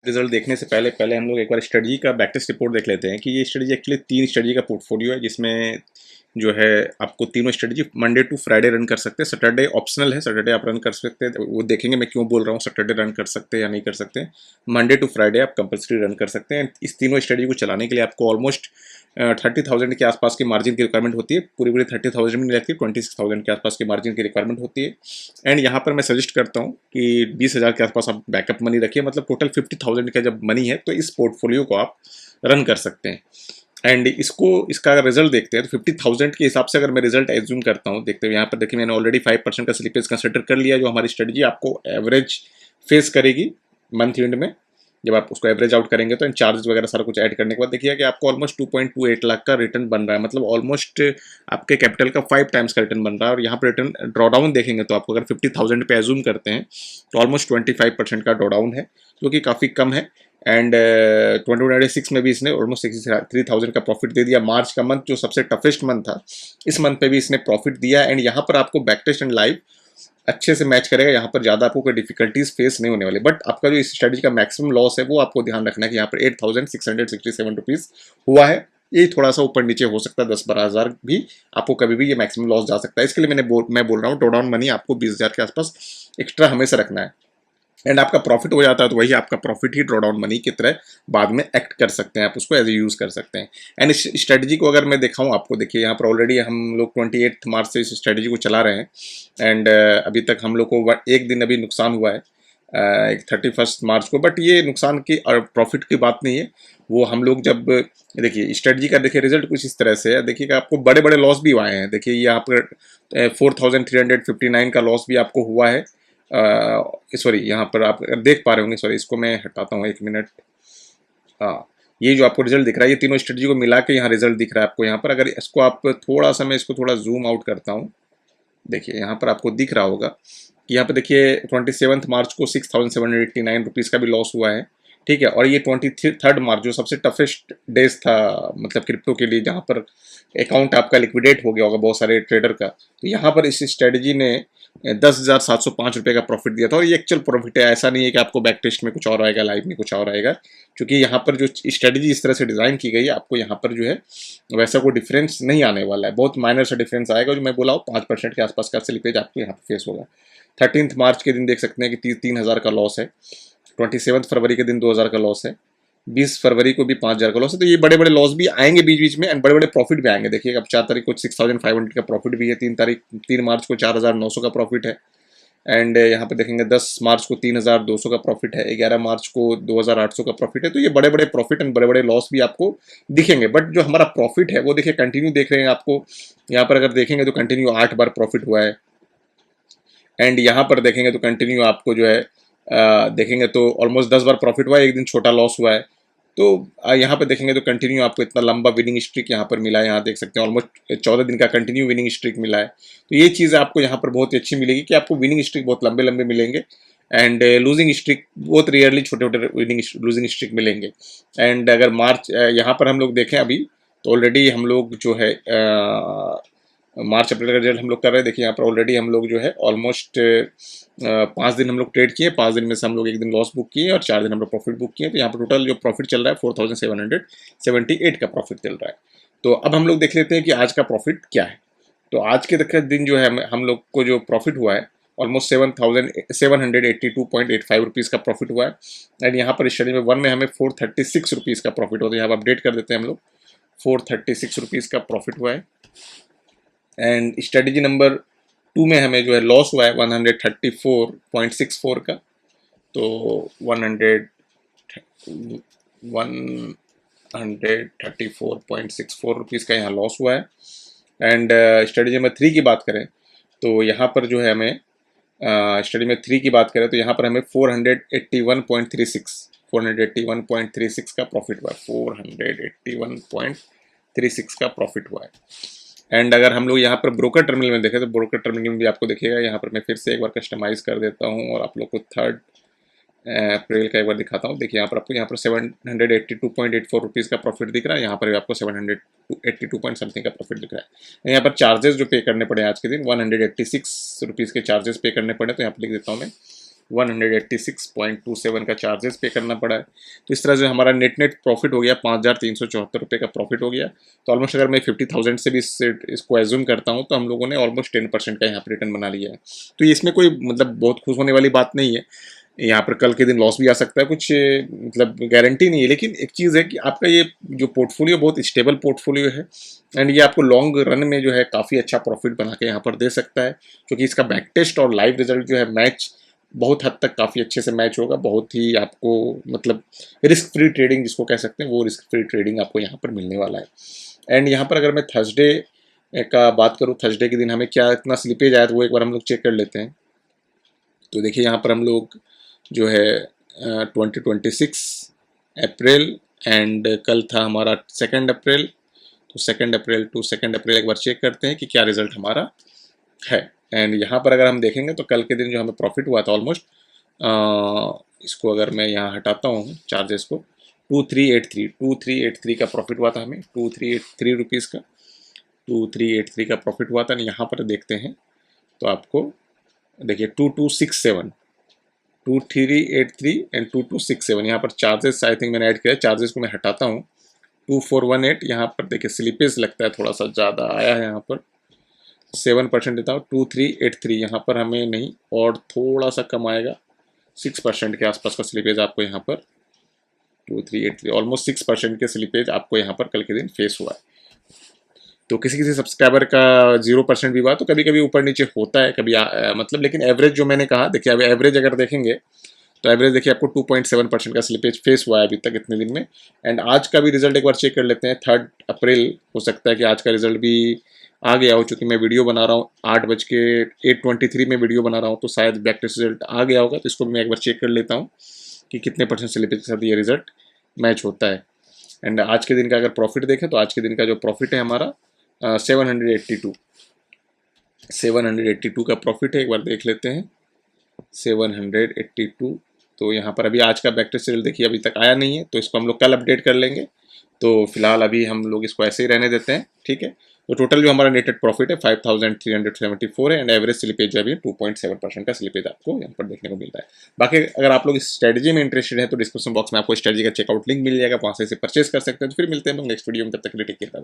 Result देखने से पहले पहले हम लोग एक बार स्टडी का बैक टेस्ट रिपोर्ट देख लेते हैं कि ये स्टडी एक्चुअली 3 स्टडी का पोर्टफोलियो है, जिसमें जो है आपको तीनों strategy Monday to Friday run कर सकते हैं। सैटरडे ऑप्शनल है, सैटरडे आप रन कर सकते हैं, वो देखेंगे मैं क्यों बोल रहा हूँ सैटरडे रन कर सकते हैं या नहीं कर सकते हैं। मंडे टू फ्राइडे आप कंपल्सरी रन कर सकते हैं। इस तीनों स्ट्रेटजी को चलाने के लिए आपको ऑलमोस्ट 30,000 के आसपास की मार्जिन की रिक्वायरमेंट होती है। पूरी पूरी 30,000 में नहीं लगती, 26,000 के आसपास की मार्जिन की रिक्वायरमेंट होती है। एंड यहाँ पर मैं सजेस्ट करता हूँ कि 20,000 के आसपास आप बैकअप मनी रखिए, मतलब टोटल 50,000 का जब मनी है तो इस पोर्टफोलियो को आप रन कर सकते हैं। एंड इसका अगर रिजल्ट देखते हैं तो 50,000 के हिसाब से अगर मैं रिजल्ट एज्यूम करता हूँ, देखते हैं यहाँ पर देखिए मैंने ऑलरेडी 5% का स्लिपेज कंसिडर कर लिया, जो हमारी स्ट्रेटजी आपको एवरेज फेस करेगी मंथ एंड में। जब आप उसको एवरेज आउट करेंगे तो चार्जेस वगैरह सारा कुछ ऐड करने के बाद देखिए कि आपको ऑलमोस्ट 2.28 लाख का रिटर्न बन रहा है, मतलब ऑलमोस्ट आपके कैपिटल का 5 टाइम्स का रिटर्न बन रहा है। और यहाँ पर रिटर्न ड्रॉडाउन देखेंगे तो आपको अगर 50,000 पे एज्यूम करते हैं तो ऑलमोस्ट 25% का ड्रॉडाउन है, जो कि काफ़ी कम है। एंड 2026 में भी इसने ऑलमोस्ट 63,000 का प्रॉफिट दे दिया। मार्च का मंथ जो सबसे टफेस्ट मंथ था, इस मंथ पे भी इसने प्रॉफिट दिया। एंड यहाँ पर आपको बैक टेस्ट एंड लाइव अच्छे से मैच करेगा, यहाँ पर ज़्यादा आपको कोई डिफिकल्टीज फेस नहीं होने वाली। बट आपका जो इस स्ट्रेटजी का मैक्सिमम लॉस है वो आपको ध्यान रखना है कि यहाँ पर 8,667 रुपीज़ हुआ है। ये थोड़ा सा ऊपर नीचे हो सकता है, 10-12 हज़ार भी आपको कभी भी ये मैक्सिमम लॉस जा सकता है। इसके लिए मैं बोल रहा हूँ ड्रॉ डाउन मनी आपको 20,000 के आसपास एक्स्ट्रा हमेशा रखना है। एंड आपका प्रॉफिट हो जाता है तो वही आपका प्रॉफिट ही ड्रॉ डाउन मनी की तरह बाद में एक्ट कर सकते हैं, आप उसको एज ए यूज़ कर सकते हैं। एंड इस स्ट्रेटजी को अगर मैं दिखाऊं आपको, देखिए यहाँ पर ऑलरेडी हम लोग 28 मार्च से इस स्ट्रेटजी को चला रहे हैं। एंड अभी तक हम लोग को एक दिन अभी नुकसान हुआ है, 31 मार्च को। बट ये नुकसान की और प्रॉफिट की बात नहीं है, वो हम लोग जब देखिए स्ट्रेटजी का देखिए रिजल्ट कुछ इस तरह से है। देखिएगा आपको बड़े बड़े लॉस भी आए हैं, देखिए यहाँ पर 4,359 का लॉस भी आपको हुआ है। सॉरी यहाँ पर आप देख पा रहे होंगे, सॉरी इसको मैं हटाता हूँ 1 मिनट। हाँ, ये जो आपको रिजल्ट दिख रहा है, ये तीनों स्ट्रेटजी को मिला के यहाँ रिजल्ट दिख रहा है आपको। यहाँ पर अगर इसको आप थोड़ा सा, मैं इसको थोड़ा जूम आउट करता हूँ, देखिए यहाँ पर आपको दिख रहा होगा कि यहाँ पर देखिए 27 मार्च को 6,789 रुपीज़ का भी लॉस हुआ है, ठीक है। और ये 23 मार्च जो सबसे टफेस्ट डेज था मतलब क्रिप्टो के लिए, जहाँ पर अकाउंट आपका लिक्विडेट हो गया होगा बहुत सारे ट्रेडर का, तो यहाँ पर इस स्ट्रेटजी ने 10,705 रुपये का प्रॉफिट दिया था। और ये एक्चुअल प्रॉफिट है, ऐसा नहीं है कि आपको बैक टेस्ट में कुछ और आएगा, लाइव में कुछ और आएगा। क्योंकि यहाँ पर जो स्ट्रेटजी इस तरह से डिज़ाइन की गई है, आपको यहाँ पर जो है वैसा कोई डिफरेंस नहीं आने वाला है, बहुत माइनर सा डिफरेंस आएगा। जो मैं बोला हूँ 5% के आसपास का स्लिपेज आपको यहाँ पर फेस होगा। 13 मार्च के दिन देख सकते हैं कि 3,000 का लॉस है। 27 फरवरी के दिन 2,000 का लॉस है। 20 फरवरी को भी 5,000 का लॉस है। तो ये बड़े बड़े लॉस भी आएंगे बीच बीच में, एंड बड़े बड़े प्रॉफिट भी आएंगे। देखिए अब 4 तारीख को 6,500 का प्रॉफिट भी है, 3 मार्च को 4,900 का प्रॉफिट है। एंड यहाँ पे देखेंगे 10 मार्च को 3,200 का प्रॉफिट है, 11 मार्च को 2,800 का प्रॉफिट है। तो ये बड़े बड़े प्रॉफिट एंड बड़े बड़े लॉस भी आपको दिखेंगे। बट जो हमारा प्रॉफिट है वो देखिए कंटिन्यू देख रहे हैं आपको। यहाँ पर अगर देखेंगे तो कंटिन्यू 8 बार प्रॉफिट हुआ है। एंड यहाँ पर देखेंगे तो कंटिन्यू आपको जो है देखेंगे तो ऑलमोस्ट 10 बार प्रॉफिट हुआ है, एक दिन छोटा लॉस हुआ है। तो यहाँ पे देखेंगे तो कंटिन्यू आपको इतना लंबा विनिंग स्ट्रिक यहाँ पर मिला है। यहाँ देख सकते हैं ऑलमोस्ट 14 दिन का कंटिन्यू विनिंग स्ट्रिक मिला है। तो ये चीज़ आपको यहाँ पर बहुत ही अच्छी मिलेगी कि आपको विनिंग स्ट्रिक बहुत लंबे लंबे मिलेंगे। एंड लूजिंग स्ट्रिक बहुत रेयरली छोटे छोटे विनिंग लूजिंग स्ट्रिक मिलेंगे। एंड अगर मार्च यहाँ पर हम लोग देखें अभी, तो ऑलरेडी हम लोग जो है मार्च अप्रैल का रिजल्ट हम लोग कर रहे हैं। देखिए यहाँ पर ऑलरेडी हम लोग जो है ऑलमोस्ट 5 दिन हम लोग ट्रेड किए, 5 दिन में से हम लोग एक दिन लॉस बुक किए और 4 दिन हम लोग प्रॉफिट बुक किए। तो यहाँ पर टोटल जो प्रॉफिट चल रहा है 4,778 का प्रॉफिट चल रहा है। तो अब हम लोग देख लेते हैं कि आज का प्रॉफिट क्या है। तो आज के दिन जो है हम लोग को जो प्रॉफिट हुआ है ऑलमोस्ट 7,782.85 रुपीज़ का प्रॉफिट हुआ है। एंड यहाँ पर स्टडी में 1 में हमें 436 रुपीज़ का प्रॉफिट हुआ है। यहाँ पर अपडेट कर देते हैं हम लोग, 436 रुपीज़ का प्रॉफिट हुआ है। एंड स्ट्रेटजी नंबर 2 में हमें जो है लॉस हुआ है 134.64 का। तो 134.64 रुपीज़ का यहाँ लॉस हुआ है। एंड स्ट्रेटजी नंबर 3 की बात करें तो यहाँ पर जो है हमें स्टडी में 3 की बात करें तो यहाँ पर हमें 481.36 का प्रॉफिट हुआ है। 481.36 का प्रॉफिट हुआ है। एंड अगर हम लोग यहाँ पर ब्रोकर टर्मिनल में देखें तो ब्रोकर टर्मिनल में भी आपको देखिएगा, यहाँ पर मैं फिर से एक बार कस्टमाइज़ कर देता हूँ और आप लोग को 3 अप्रैल का एक बार दिखाता हूँ। देखिए यहाँ पर आपको यहाँ पर 782.84 रुपीज़ का प्रॉफिट दिख रहा है। यहाँ पर भी आपको 782 पॉइंट समथिंग का प्रॉफिट दिख रहा है। यहाँ पर चार्जेस जो पे करने पड़े आज के दिन 186 रुपीज़ के चार्जेस पे करने पड़े, तो यहाँ पर लिख देता हूँ मैं 186.27 का चार्जेस पे करना पड़ा है। तो इस तरह से हमारा नेट प्रॉफिट हो गया 5,374 रुपये का प्रॉफिट हो गया। तो ऑलमोस्ट अगर मैं 50,000 से भी इसको एज्यूम करता हूँ तो हम लोगों ने ऑलमोस्ट 10% का यहाँ पर रिटर्न बना लिया है। तो इसमें कोई मतलब बहुत खुश होने वाली बात नहीं है। यहाँ पर कल के दिन लॉस भी आ सकता है, कुछ मतलब गारंटी नहीं है। लेकिन एक चीज़ है कि आपका ये जो पोर्टफोलियो बहुत स्टेबल पोर्टफोलियो है एंड ये आपको लॉन्ग रन में जो है काफ़ी अच्छा प्रॉफिट बना के यहाँ पर दे सकता है, क्योंकि इसका बैक टेस्ट और लाइव रिजल्ट जो है मैच बहुत हद तक काफ़ी अच्छे से मैच होगा। बहुत ही आपको मतलब रिस्क फ्री ट्रेडिंग जिसको कह सकते हैं वो रिस्क फ्री ट्रेडिंग आपको यहाँ पर मिलने वाला है। एंड यहाँ पर अगर मैं थर्सडे का बात करूँ, थर्सडे के दिन हमें क्या इतना स्लिपेज आया तो वो एक बार हम लोग चेक कर लेते हैं। तो देखिए यहाँ पर हम लोग जो है 2026 अप्रैल एंड कल था हमारा 2 अप्रैल। तो 2 अप्रैल एक बार चेक करते हैं कि क्या रिजल्ट हमारा है। एंड यहाँ पर अगर हम देखेंगे तो कल के दिन जो हमें प्रॉफिट हुआ था ऑलमोस्ट, इसको अगर मैं यहाँ हटाता हूँ चार्जेस को, 2383 का प्रॉफिट हुआ था हमें, 2383 रुपीज़ का 2383 का प्रॉफिट हुआ था। यहाँ पर देखते हैं तो आपको देखिए 2383 एंड 2267 यहाँ पर चार्जेस आई थिंक मैंने ऐड किया है। चार्जेस को मैं हटाता हूँ, 2418 यहाँ पर देखिए स्लिपेज लगता है थोड़ा सा ज़्यादा आया है, यहाँ पर 7% देता हूँ। 2383 यहाँ पर हमें नहीं और थोड़ा सा कम आएगा, 6% के आसपास का स्लिपेज आपको यहाँ पर 2383 ऑलमोस्ट 6% के स्लिपेज आपको यहाँ पर कल के दिन फेस हुआ है। तो किसी किसी सब्सक्राइबर का 0% भी हुआ, तो कभी कभी ऊपर नीचे होता है कभी मतलब, लेकिन एवरेज जो मैंने कहा देखिए, अब एवरेज अगर देखेंगे तो एवरेज देखिए आपको 2.7% का स्लिपेज फेस हुआ है अभी तक इतने दिन में। एंड आज का भी रिजल्ट एक बार चेक कर लेते हैं, 3 अप्रैल हो सकता है कि आज का रिजल्ट भी आ गया हो, चूँकि मैं वीडियो बना रहा हूँ 8:23 में वीडियो बना रहा हूँ, तो शायद बैक टेस्ट रिजल्ट आ गया होगा। तो इसको मैं एक बार चेक कर लेता हूँ कि कितने परसेंट स्लिपेज के साथ ये रिजल्ट मैच होता है। एंड आज के दिन का अगर प्रॉफिट देखें तो आज के दिन का जो प्रॉफिट है हमारा 782 का प्रॉफिट है। एक बार देख लेते हैं 782। तो यहाँ पर अभी आज का बैक टेस्ट रिजल्ट देखिए अभी तक आया नहीं है, तो इसको हम लोग कल अपडेट कर लेंगे। तो फिलहाल अभी हम लोग इसको ऐसे ही रहने देते हैं, ठीक है। तो टोटल जो हमारा नेटेड प्रॉफिट है 5374 है एंड एवरेज स्लिपेज जो अभी 2.7% का स्लिपेज आपको यहाँ पर देखने को मिलता है। बाकी अगर आप लोग इस स्ट्रेटजी में इंटरेस्टेड है तो डिस्क्रिप्शन बॉक्स में आपको स्ट्रेटजी का चेकआउट लिंक मिल जाएगा, वहाँ से इसे परचेस कर सकते हैं। तो फिर मिलते हैं हम लोग नेक्स्ट वीडियो में, तब तक के लिए टेक केयर।